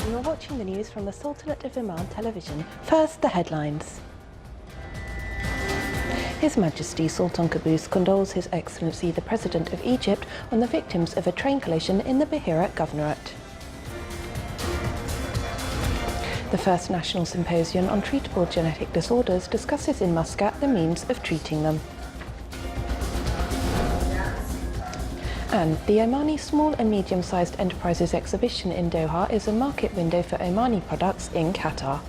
You are watching the news from the Sultanate of Oman television. First, the headlines. His Majesty Sultan Qaboos condoles His Excellency the President of Egypt on the victims of a train collision in the Bahira Governorate. The first National Symposium on Treatable Genetic Disorders discusses in Muscat the means of treating them. And the Omani Small and Medium-Sized Enterprises exhibition in Doha is a market window for Omani products in Qatar.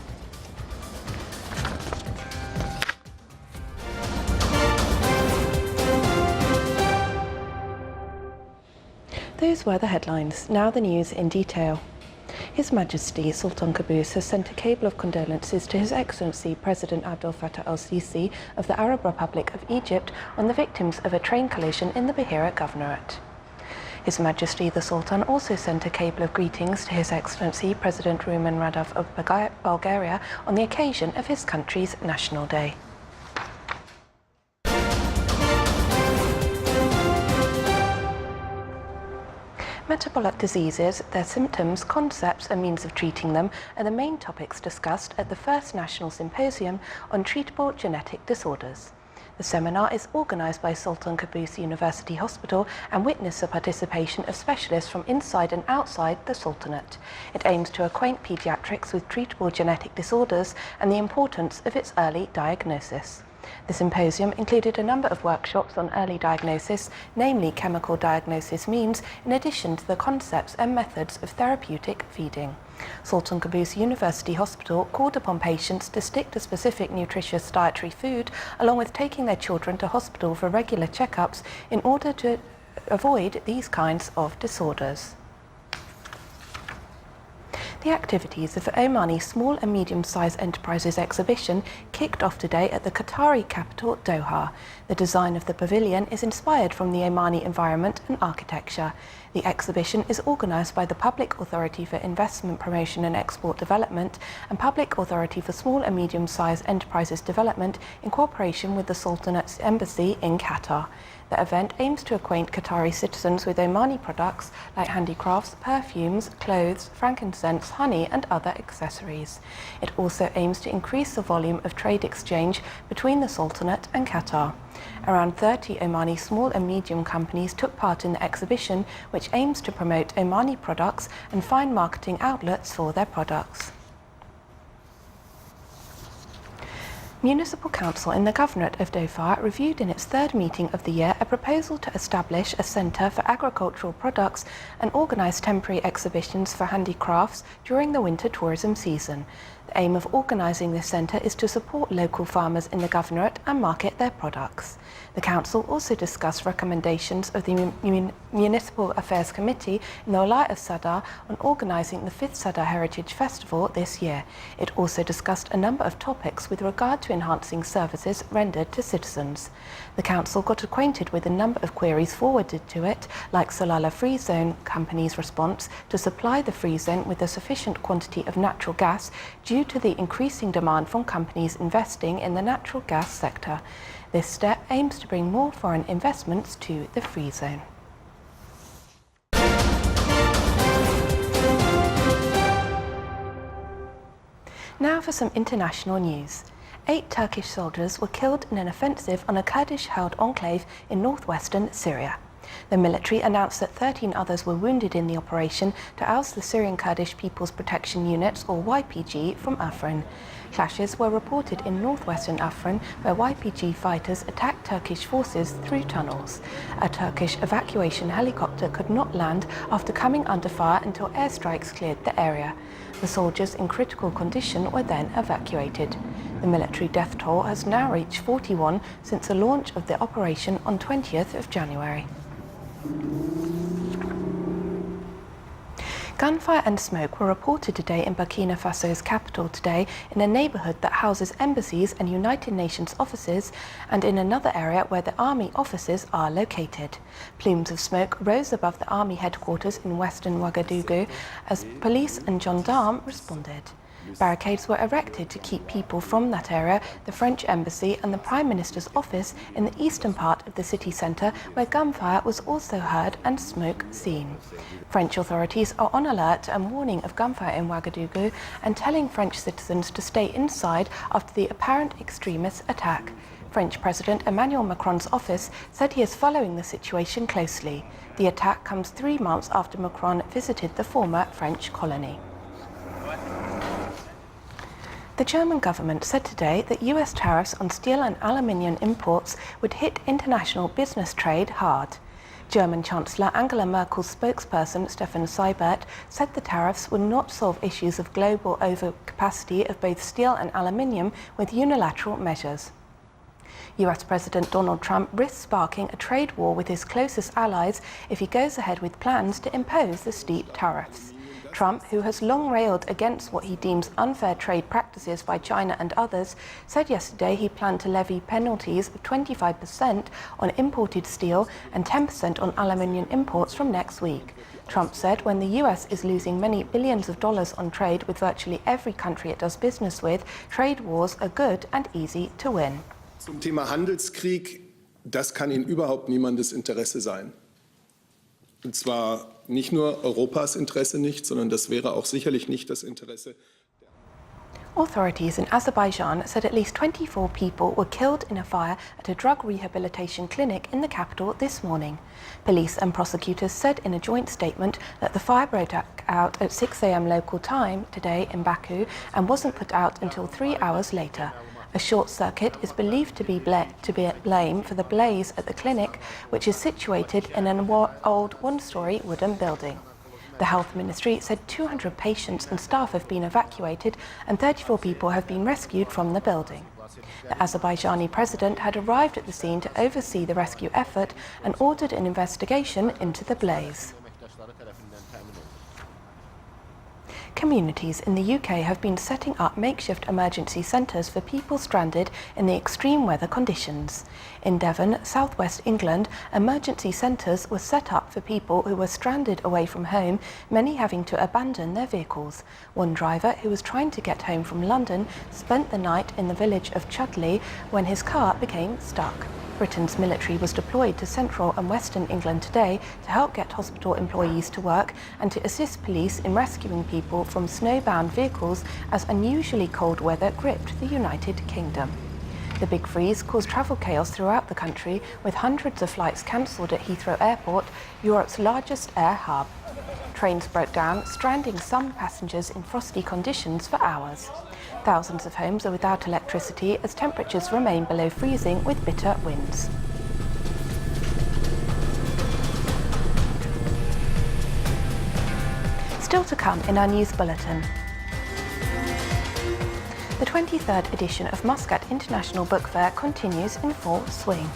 Those were the headlines. Now the news in detail. His Majesty Sultan Qaboos has sent a cable of condolences to His Excellency President Abdel Fattah el-Sisi of the Arab Republic of Egypt on the victims of a train collision in the Bahira Governorate. His Majesty the Sultan also sent a cable of greetings to His Excellency President Rumen Radev of Bulgaria on the occasion of his country's National Day. Metabolic diseases, their symptoms, concepts and means of treating them are the main topics discussed at the first National Symposium on Treatable Genetic Disorders. The seminar is organised by Sultan Qaboos University Hospital and witnessed the participation of specialists from inside and outside the Sultanate. It aims to acquaint paediatrics with treatable genetic disorders and the importance of its early diagnosis. The symposium included a number of workshops on early diagnosis, namely chemical diagnosis means, in addition to the concepts and methods of therapeutic feeding. Sultan Qaboos University Hospital called upon patients to stick to specific nutritious dietary food, along with taking their children to hospital for regular checkups in order to avoid these kinds of disorders. The activities of the Omani Small and Medium-Sized Enterprises exhibition kicked off today at the Qatari capital, Doha. The design of the pavilion is inspired from the Omani environment and architecture. The exhibition is organised by the Public Authority for Investment Promotion and Export Development and Public Authority for Small and Medium-Sized Enterprises Development in cooperation with the Sultanate's Embassy in Qatar. The event aims to acquaint Qatari citizens with Omani products like handicrafts, perfumes, clothes, frankincense, honey and other accessories. It also aims to increase the volume of trade exchange between the Sultanate and Qatar. Around 30 Omani small and medium companies took part in the exhibition, which aims to promote Omani products and find marketing outlets for their products. Municipal Council in the Governorate of Doha reviewed in its third meeting of the year a proposal to establish a centre for agricultural products and organise temporary exhibitions for handicrafts during the winter tourism season. The aim of organising this centre is to support local farmers in the Governorate and market their products. The Council also discussed recommendations of the Municipal Affairs Committee in the Wilayah of Sadar on organising the 5th Sadar Heritage Festival this year. It also discussed a number of topics with regard to enhancing services rendered to citizens. The Council got acquainted with a number of queries forwarded to it, like Salalah Free Zone Company's response to supply the Free Zone with a sufficient quantity of natural gas due to the increasing demand from companies investing in the natural gas sector. This step aims to bring more foreign investments to the Free Zone. Now for some international news. 8 Turkish soldiers were killed in an offensive on a Kurdish-held enclave in northwestern Syria. The military announced that 13 others were wounded in the operation to oust the Syrian Kurdish People's Protection Units, or YPG, from Afrin. Clashes were reported in northwestern Afrin, where YPG fighters attacked Turkish forces through tunnels. A Turkish evacuation helicopter could not land after coming under fire until airstrikes cleared the area. The soldiers in critical condition were then evacuated. The military death toll has now reached 41 since the launch of the operation on 20th of January. Gunfire and smoke were reported today in Burkina Faso's capital today in a neighbourhood that houses embassies and United Nations offices and in another area where the army offices are located. Plumes of smoke rose above the army headquarters in western Ouagadougou as police and gendarmes responded. Barricades were erected to keep people from that area, the French embassy and the Prime Minister's office in the eastern part of the city centre, where gunfire was also heard and smoke seen. French authorities are on alert and warning of gunfire in Ouagadougou and telling French citizens to stay inside after the apparent extremist attack. French President Emmanuel Macron's office said he is following the situation closely. The attack comes 3 months after Macron visited the former French colony. The German government said today that US tariffs on steel and aluminium imports would hit international business trade hard. German Chancellor Angela Merkel's spokesperson Stefan Seibert said the tariffs would not solve issues of global overcapacity of both steel and aluminium with unilateral measures. US President Donald Trump risks sparking a trade war with his closest allies if he goes ahead with plans to impose the steep tariffs. Trump, who has long railed against what he deems unfair trade practices by China and others, said yesterday he planned to levy penalties of 25% on imported steel and 10% on aluminium imports from next week. Trump said when the US is losing many billions of dollars on trade with virtually every country it does business with, trade wars are good and easy to win. Zum Thema Handelskrieg, das kann in überhaupt niemandes Interesse sein. Und zwar nicht nur Europas Interesse nicht, sondern das wäre auch sicherlich nicht das Interesse. Authorities in Azerbaijan said at least 24 people were killed in a fire at a drug rehabilitation clinic in the capital this morning. Police and prosecutors said in a joint statement that the fire broke out at 6 a.m. local time today in Baku and wasn't put out until 3 hours later. A short circuit is believed to be blamed for the blaze at the clinic, which is situated in an old one-storey wooden building. The Health Ministry said 200 patients and staff have been evacuated and 34 people have been rescued from the building. The Azerbaijani president had arrived at the scene to oversee the rescue effort and ordered an investigation into the blaze. Communities in the UK have been setting up makeshift emergency centres for people stranded in the extreme weather conditions. In Devon, southwest England, emergency centres were set up for people who were stranded away from home, many having to abandon their vehicles. One driver, who was trying to get home from London, spent the night in the village of Chudley when his car became stuck. Britain's military was deployed to central and western England today to help get hospital employees to work and to assist police in rescuing people from snowbound vehicles as unusually cold weather gripped the United Kingdom. The big freeze caused travel chaos throughout the country, with hundreds of flights cancelled at Heathrow Airport, Europe's largest air hub. Trains broke down, stranding some passengers in frosty conditions for hours. Thousands of homes are without electricity as temperatures remain below freezing with bitter winds. Still to come in our news bulletin. The 23rd edition of Muscat International Book Fair continues in full swing.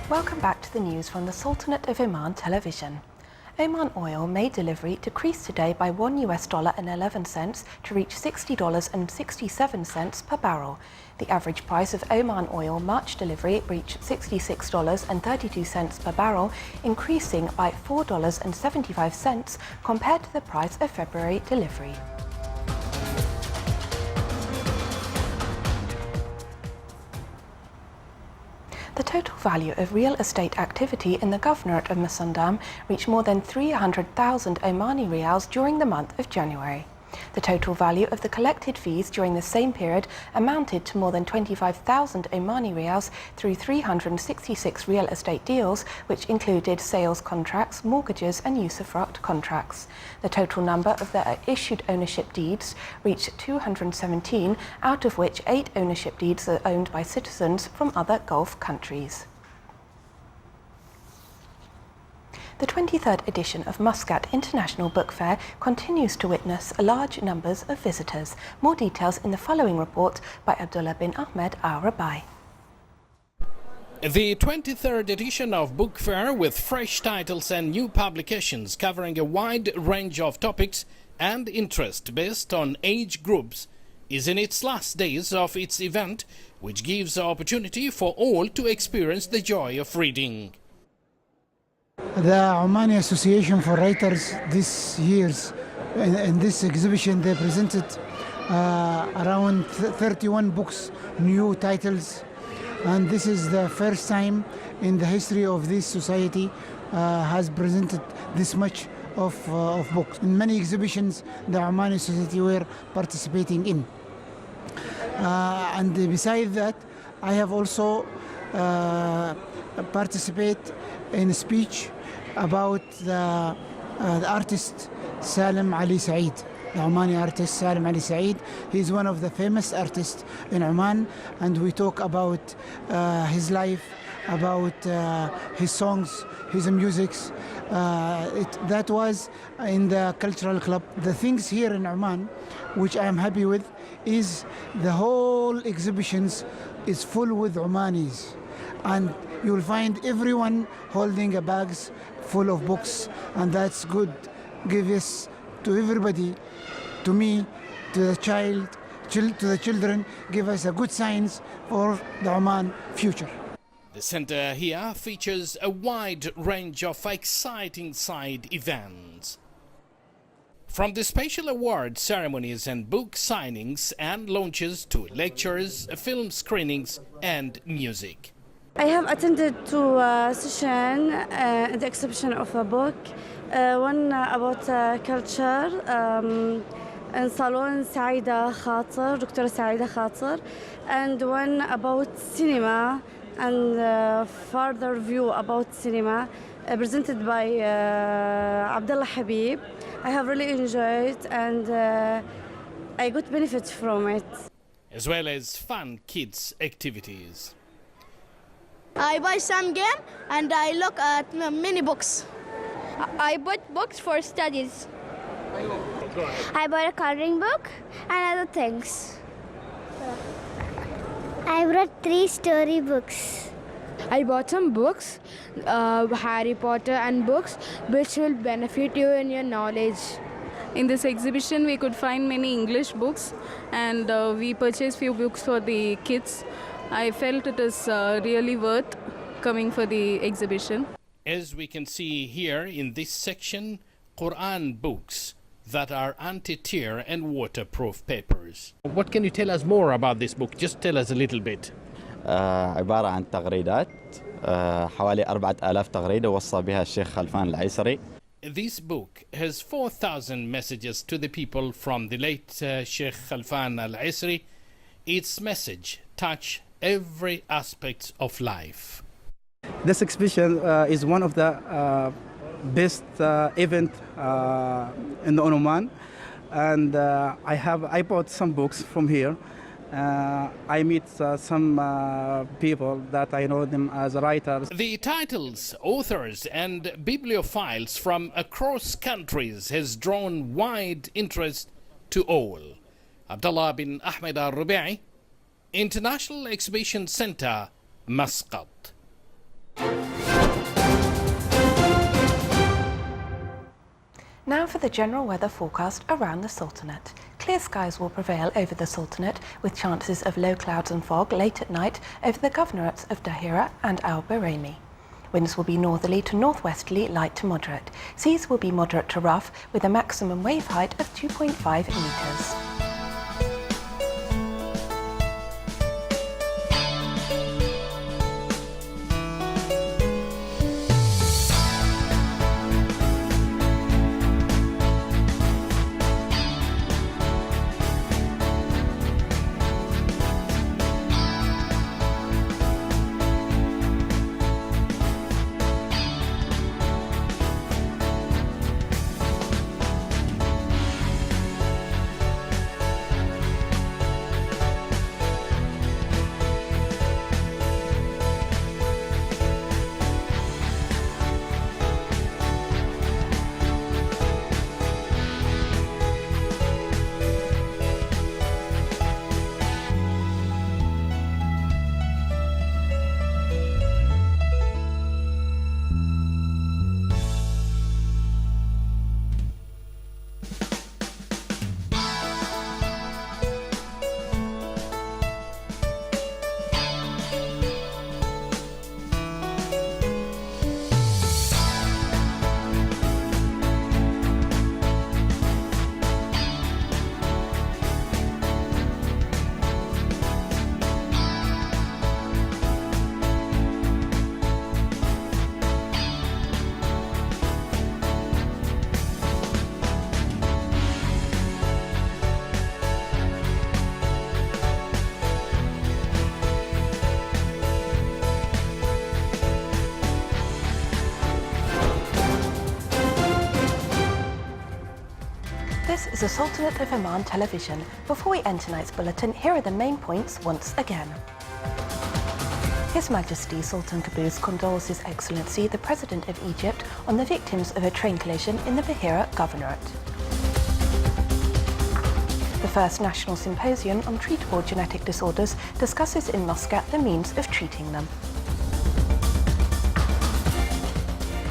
Welcome back to the news from the Sultanate of Oman television. Oman oil May delivery decreased today by $1.11 to reach $60.67 per barrel. The average price of Oman oil March delivery reached $66.32 per barrel, increasing by $4.75 compared to the price of February delivery. The total value of real estate activity in the Governorate of Masandam reached more than 300,000 Omani rials during the month of January. The total value of the collected fees during the same period amounted to more than 25,000 Omani riyals through 366 real estate deals, which included sales contracts, mortgages and usufruct contracts. The total number of the issued ownership deeds reached 217, out of which 8 ownership deeds are owned by citizens from other Gulf countries. The 23rd edition of Muscat International Book Fair continues to witness large numbers of visitors. More details in the following report by Abdullah bin Ahmed Al-Rabai. The 23rd edition of Book Fair, with fresh titles and new publications covering a wide range of topics and interest based on age groups, is in its last days of its event, which gives opportunity for all to experience the joy of reading. The Omani Association for Writers this year's in this exhibition, they presented around 31 books, new titles, and this is the first time in the history of this society has presented this much of books. In many exhibitions the Omani society were participating in. And besides that, I have also participate in a speech about the artist Salim Ali Saeed, the Omani artist Salim Ali Saeed. He's one of the famous artists in Oman, and we talk about his life, about his songs, his musics. That was in the cultural club. The things here in Oman, which I am happy with, is the whole exhibitions is full with Omanis, and you'll find everyone holding a bags full of books, and that's good. Give us to everybody, to me, to the to the children, give us a good signs for the Oman future. The center here features a wide range of exciting side events. From the special award ceremonies and book signings and launches to lectures, film screenings and music. I have attended to a session in the exhibition of a book, one about culture in Salon Saida Khatir, Dr. Saida Khatir, and one about cinema and further view about cinema presented by Abdullah Habib. I have really enjoyed and I got benefit from it. As well as fun kids activities. I buy some game and I look at many books. I bought books for studies. I bought a coloring book and other things. I brought 3 story books. I bought some books, Harry Potter and books, which will benefit you in your knowledge. In this exhibition, we could find many English books, and we purchased few books for the kids. I felt it is really worth coming for the exhibition. As we can see here in this section, Quran books that are anti-tear and waterproof papers. What can you tell us more about this book? Just tell us a little bit. عبارة عن تغريدات حوالي 4000 تغريدة وصى بها الشيخ خلفان العيسري. This book has 4,000 messages to the people from the late Sheikh Khalfan al-Isri. Its message touch every aspect of life. This exhibition is one of the best event in Oman, and I bought some books from here. I meet some people that I know them as writers. The titles, authors and bibliophiles from across countries has drawn wide interest to all. Abdullah bin Ahmed Al-Rabai, International Exhibition Center, Muscat. Now for the general weather forecast around the Sultanate. Clear skies will prevail over the Sultanate, with chances of low clouds and fog late at night over the governorates of Dahira and Al Baraymi. Winds will be northerly to northwesterly, light to moderate. Seas will be moderate to rough, with a maximum wave height of 2.5 metres. is the Sultanate of Oman television. Before we end tonight's bulletin, here are the main points once again. His Majesty Sultan Qaboos condoles His Excellency the President of Egypt on the victims of a train collision in the Bahira Governorate. The first National Symposium on Treatable Genetic Disorders discusses in Muscat the means of treating them.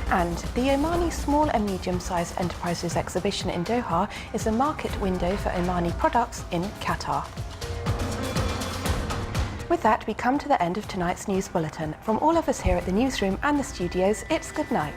And the Omani Small and Medium-Sized Enterprises Exhibition in Doha is a market window for Omani products in Qatar. With that, we come to the end of tonight's news bulletin. From all of us here at the newsroom and the studios, it's good night.